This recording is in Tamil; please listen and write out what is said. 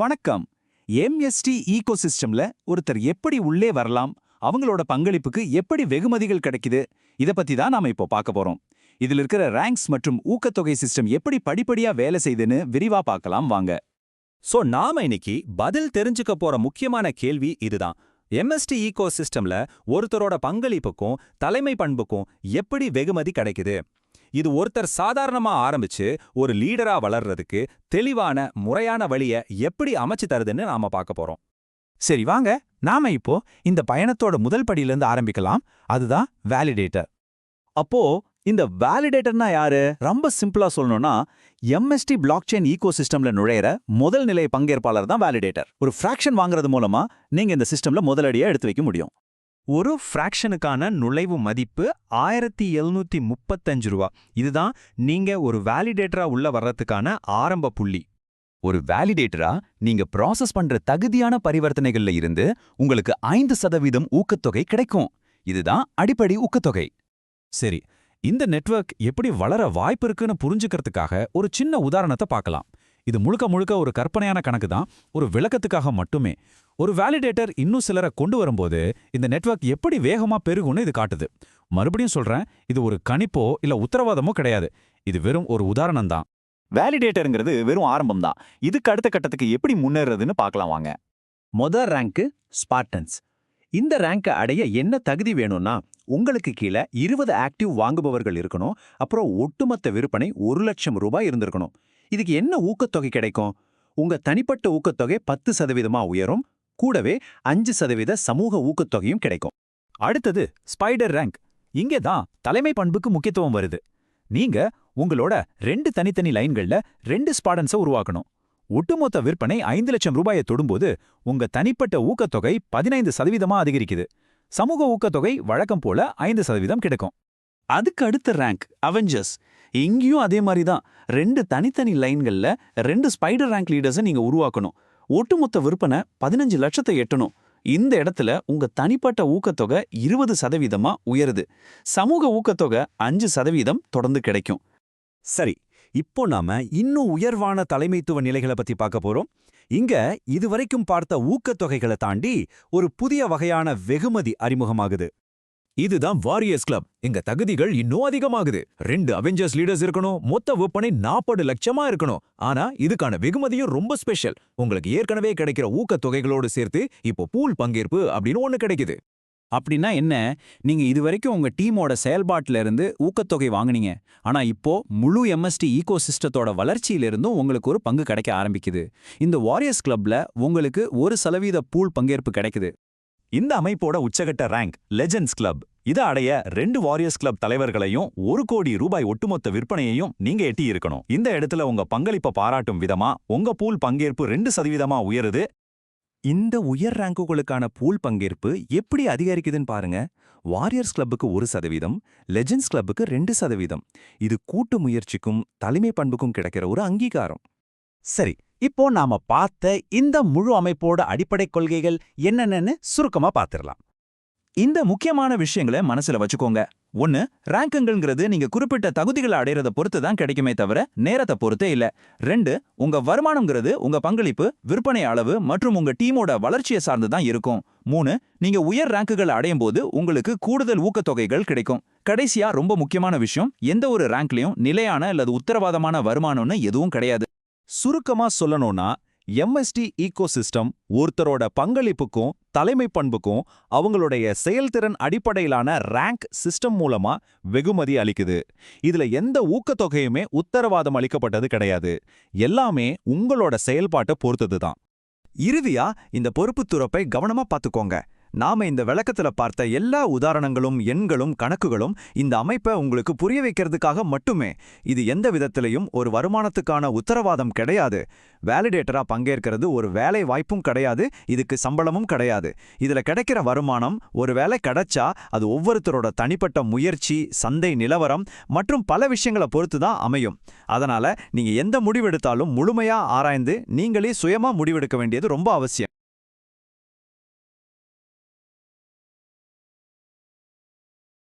வணக்கம். எம்எஸ்டி ஈகோசிஸ்டம்ல ஒருத்தர் எப்படி உள்ளே வரலாம், அவங்களோட பங்களிப்புக்கு எப்படி வெகுமதிகள் கிடைக்குது, இத பத்தி தான் நாம இப்போ பார்க்க போறோம். இதுல இருக்கிற ரேங்க்ஸ் மற்றும் ஊக்கத்தொகை சிஸ்டம் எப்படி படிப்படியா வேலை செய்யுதுன்னு விரிவா பார்க்கலாம் வாங்க. நாம இன்னைக்கு பதில் தெரிஞ்சுக்க போற முக்கியமான கேள்வி இதுதான். எம்எஸ்டி ஈகோசிஸ்டம்ல ஒருத்தரோட பங்களிப்புக்கும் தலைமை பண்புக்கும் எப்படி வெகுமதி கிடைக்குது? இது ஒருத்தர் சாதாரணமா ஆரம்பிச்சு ஒரு லீடரா வளர்றதுக்கு தெளிவான முறையான வழிய எப்படி அமைச்சு தருதுன்னு நாம பார்க்க போறோம். சரி வாங்க, நாம இப்போ இந்த பயணத்தோட முதல் படியிலிருந்து ஆரம்பிக்கலாம். அதுதான் வேலிடேட்டர். அப்போ இந்த வேலிடேட்டர்னா யாரு? ரொம்ப சிம்பிளா சொல்லணும்னா, எம்எஸ்டி பிளாக் செயின் ஈகோசிஸ்டம்ல நுழையிற முதல் நிலை பங்கேற்பாளர் தான் வேலிடேட்டர். ஒரு ஃபிராக்ஷன் வாங்குறது மூலமா நீங்க இந்த சிஸ்டம்ல முதலடியா எடுத்து வைக்க முடியும். ஒரு ஃப்ராக்ஷனுக்கான நுழைவு மதிப்பு 1735 ரூபா. இதுதான் நீங்க ஒரு வேலிடேட்டரா உள்ள வர்றதுக்கான ஆரம்ப புள்ளி. ஒரு வேலிடேட்டரா நீங்க ப்ராசஸ் பண்ற தகுதியான பரிவர்த்தனைகள்ல இருந்து உங்களுக்கு 5% ஊக்கத்தொகை கிடைக்கும். இதுதான் அடிப்படை ஊக்கத்தொகை. சரி, இந்த நெட்வொர்க் எப்படி வளர வாய்ப்பு இருக்குன்னு புரிஞ்சுக்கிறதுக்காக ஒரு சின்ன உதாரணத்தை பார்க்கலாம். இது முழுக்க முழுக்க ஒரு கற்பனையான கணக்கு தான், ஒரு விளக்கத்துக்காக மட்டுமே. ஒரு வேலிடேட்டர் இன்னும் சிலரை கொண்டு வரும்போது இந்த நெட்வொர்க் எப்படி வேகமா பெருகும்னு இது காட்டுது. மறுபடியும் சொல்றேன், இது ஒரு கணிப்போ இல்ல உத்தரவாதமோ கிடையாது. இது வெறும் ஒரு உதாரணம் தான். வேலிடேட்டருங்கிறது வெறும் ஆரம்பம் தான். இதுக்கு அடுத்த கட்டத்துக்கு எப்படி முன்னேறதுன்னு பார்க்கலாம் வாங்க. முதல் ரேங்க் ஸ்பார்டன்ஸ். இந்த ரேங்கை அடைய என்ன தகுதி வேணும்னா, உங்களுக்கு கீழே 20 ஆக்டிவ் வாங்குபவர்கள் இருக்கணும். அப்புறம் ஒட்டுமொத்த விற்பனை 1,00,000 ரூபாய் இருந்திருக்கணும். இதுக்கு என்ன ஊக்கத்தொகை கிடைக்கும்? உங்க தனிப்பட்ட ஊக்கத்தொகை 10% உயரும். கூடவே 5% சமூக ஊக்கத்தொகையும் கிடைக்கும். அடுத்தது ஸ்பைடர் ரேங்க். இங்கே தான் தலைமை பண்புக்கு முக்கியத்துவம் வருது. நீங்க உங்களோட 2 தனித்தனி லைன்கள்ல 2 ஸ்பாடன்ஸை உருவாக்கணும். ஒட்டுமொத்த விற்பனை 5,00,000 ரூபாயை தொடும்போது உங்க தனிப்பட்ட ஊக்கத்தொகை 15% அதிகரிக்குது. சமூக ஊக்கத்தொகை வழக்கம் போல 5% கிடைக்கும். அதுக்கு அடுத்த ரேங்க் அவெஞ்சர்ஸ். இங்கேயும் அதே மாதிரி தான். 2 தனித்தனி லைன்கள்ல 2 ஸ்பைடர் ரேங்க் லீடர்ஸை நீங்க உருவாக்கணும். ஒட்டுமொத்த விற்பனை 15 லட்சத்தை எட்டணும். இந்த இடத்துல உங்க தனிப்பட்ட ஊக்கத்தொகை 20% உயருது. சமூக ஊக்கத்தொகை 5% தொடர்ந்து கிடைக்கும். சரி, இப்போ நாம இன்னும் உயர்வான தலைமைத்துவ நிலைகளை பத்தி பார்க்க போறோம். இங்க இதுவரைக்கும் பார்த்த ஊக்கத்தொகைகளை தாண்டி ஒரு புதிய வகையான வெகுமதி அறிமுகமாகுது. இதுதான் வாரியர்ஸ் கிளப். இங்க தகுதிகள் இன்னும் அதிகமாகுது. 2 அவெஞ்சர்ஸ் லீடர்ஸ் இருக்கணும். மொத்த விற்பனை 40 லட்சமா இருக்கணும். ஆனா இதுக்கான வெகுமதியும் ரொம்ப ஸ்பெஷல். உங்களுக்கு ஏற்கனவே கிடைக்கிற ஊக்கத்தொகைகளோடு சேர்த்து இப்போ பூல் பங்கேற்பு அப்படின்னு ஒண்ணு கிடைக்குது. அப்படின்னா என்ன? நீங்க இதுவரைக்கும் உங்க டீமோட செயல்பாட்டில இருந்து ஊக்கத்தொகை வாங்குனீங்க. ஆனா இப்போ முழு எம்எஸ்டி ஈகோசிஸ்டத்தோட வளர்ச்சியிலிருந்தும் உங்களுக்கு ஒரு பங்கு கிடைக்க ஆரம்பிக்குது. இந்த வாரியர்ஸ் கிளப்ல உங்களுக்கு 1% பூல் பங்கேற்பு கிடைக்குது. இந்த அமைப்போட உச்சகட்ட ரேங்க் லெஜெண்ட்ஸ் கிளப். இதை அடைய 2 வாரியர்ஸ் கிளப் தலைவர்களையும் 1 கோடி ரூபாய் ஒட்டுமொத்த விற்பனையையும் நீங்க எட்டி இருக்கணும். இந்த இடத்துல உங்க பங்களிப்பை பாராட்டும் விதமா உங்க பூல் பங்கேற்பு 2% உயருது. இந்த உயர் ரேங்குகளுக்கான பூல் பங்கேற்பு எப்படி அதிகரிக்குதுன்னு பாருங்க. வாரியர்ஸ் கிளப்புக்கு 1%, லெஜெண்ட்ஸ் கிளப்புக்கு 2%. இது கூட்டு முயற்சிக்கும் தலைமை பண்புக்கும் கிடைக்கிற ஒரு அங்கீகாரம். சரி, இப்போ நாம பார்த்த இந்த முழு அமைப்போட அடிப்படை கொள்கைகள் என்னென்னு சுருக்கமா பார்த்திடலாம். இந்த முக்கியமான விஷயங்களை மனசுல வச்சுக்கோங்க. 1. ரேங்குங்கிறது நீங்க குறிப்பிட்ட தகுதிகளை அடையறத பொறுத்து தான் கிடைக்குமே தவிர நேரத்தை பொறுத்தே இல்ல. 2. உங்க வருமானம்ங்கிறது உங்க பங்களிப்பு, விற்பனை அளவு மற்றும் உங்க டீமோட வளர்ச்சியை சார்ந்து தான் இருக்கும். 3. நீங்க உயர் ரேங்குகளை அடையும் போது உங்களுக்கு கூடுதல் ஊக்கத்தொகைகள் கிடைக்கும். கடைசியா ரொம்ப முக்கியமான விஷயம், எந்த ஒரு ரேங்க்லயும் நிலையான அல்லது உத்தரவாதமான வருமானம்னு எதுவும் கிடையாது. சுருக்கமா சொல்லணும்னா, எம்எஸ்டி ஈகோசிஸ்டம் ஒருத்தரோட பங்களிப்புக்கும் தலைமை பண்புக்கும் அவங்களுடைய செயல்திறன் அடிப்படையிலான ரேங்க் சிஸ்டம் மூலமா வெகுமதி அளிக்குது. இதுல எந்த ஊக்கத்தொகையுமே உத்தரவாதம் அளிக்கப்பட்டது கிடையாது. எல்லாமே உங்களோட செயல்பாட்டை பொறுத்தது தான். இறுதியா இந்த பொறுப்பு துறப்பை கவனமா பார்த்துக்கோங்க. நாம இந்த விளக்கத்துல பார்த்த எல்லா உதாரணங்களும் எண்களும் கணக்குகளும் இந்த அமைப்பை உங்களுக்கு புரிய வைக்கிறதுக்காக மட்டுமே. இது எந்த விதத்திலையும் ஒரு வருமானத்துக்கான உத்தரவாதம் கிடையாது. வேலிடேட்டரா பங்கேற்கிறது ஒரு வேலை வாய்ப்பும் கிடையாது. இதுக்கு சம்பளமும் கிடையாது. இதுல கிடைக்கிற வருமானம் ஒரு வேலை கிடைச்சா அது ஒவ்வொருத்தரோட தனிப்பட்ட முயற்சி, சந்தை நிலவரம் மற்றும் பல விஷயங்களை பொறுத்து தான் அமையும். அதனால நீங்க எந்த முடிவெடுத்தாலும் முழுமையா ஆராய்ந்து நீங்களே சுயமா முடிவெடுக்க வேண்டியது ரொம்ப அவசியம்.